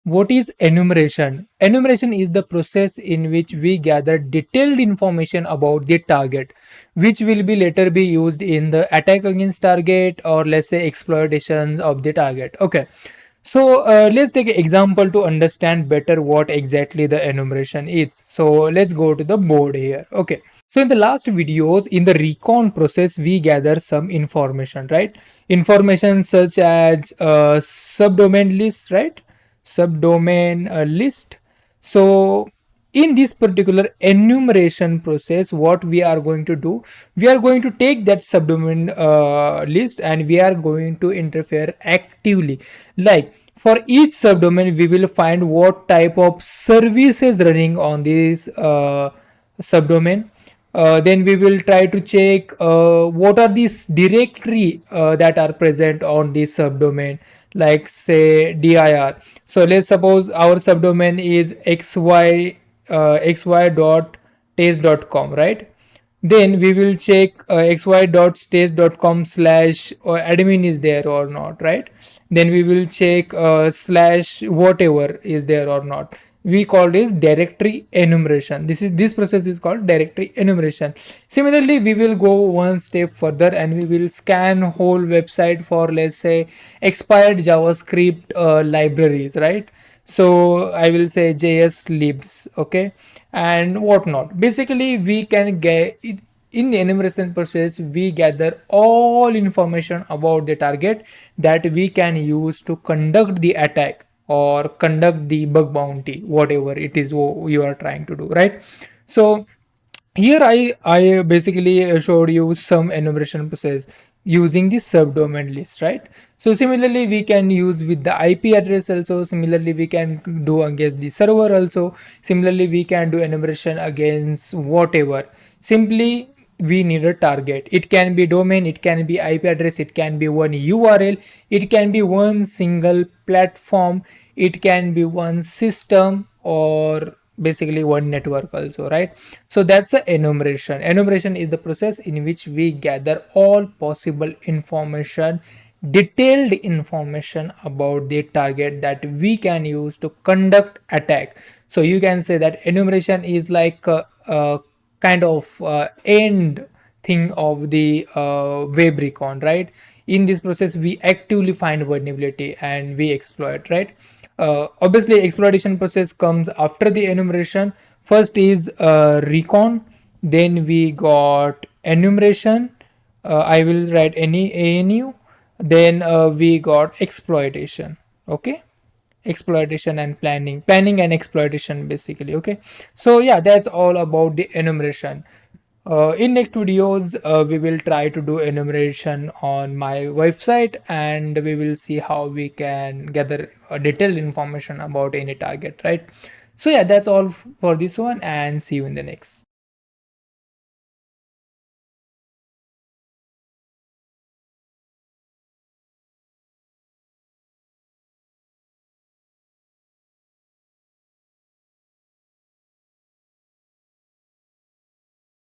What is enumeration? Enumeration is the process in which we gather detailed information about the target, which will be later be used in the attack against target, or let's say exploitations of the target. Okay. So let's take an example to understand better what exactly the enumeration is. So let's go to the board here. Okay. So in the last videos, in the recon process, we gather some information, right? Information such as subdomain list, right? Subdomain list. So in this particular enumeration process, what we are going to do, we are going to take that subdomain list and we are going to interfere actively. Like for each subdomain, we will find what type of services running on this subdomain. Then we will try to check what are these directory that are present on this subdomain, like say dir. So let's suppose our subdomain is xy.taste.com, right? Then we will check xy.stage.com slash admin is there or not, right? Then we will check slash whatever is there or not. We call this directory enumeration. This process is called directory enumeration. Similarly, we will go one step further and we will scan whole website for, let's say, expired javascript libraries, right? So I will say js libs, okay, and whatnot. Basically, we can get in the enumeration process, we gather all information about the target that we can use to conduct the attack or conduct the bug bounty, whatever it is you are trying to do, right? So here I basically showed you some enumeration process using the subdomain list, right? So similarly we can use with the IP address also. Similarly we can do against the server also. Similarly we can do enumeration against whatever. Simply we need a target. It can be domain, it can be IP address, it can be one URL, it can be one single platform, it can be one system, or basically one network also, right? So that's a enumeration is the process in which we gather all possible information, detailed information about the target that we can use to conduct attack. So you can say that enumeration is like a kind of end thing of the web recon, right? In this process we actively find vulnerability and we exploit, right? Obviously exploitation process comes after the enumeration. First is recon, then we got enumeration, I will write any anu, then we got exploitation. Okay, exploitation and planning and exploitation basically. Okay, so yeah, that's all about the enumeration. In next videos we will try to do enumeration on my website and we will see how we can gather detailed information about any target, right? So yeah, that's all for this one and see you in the next.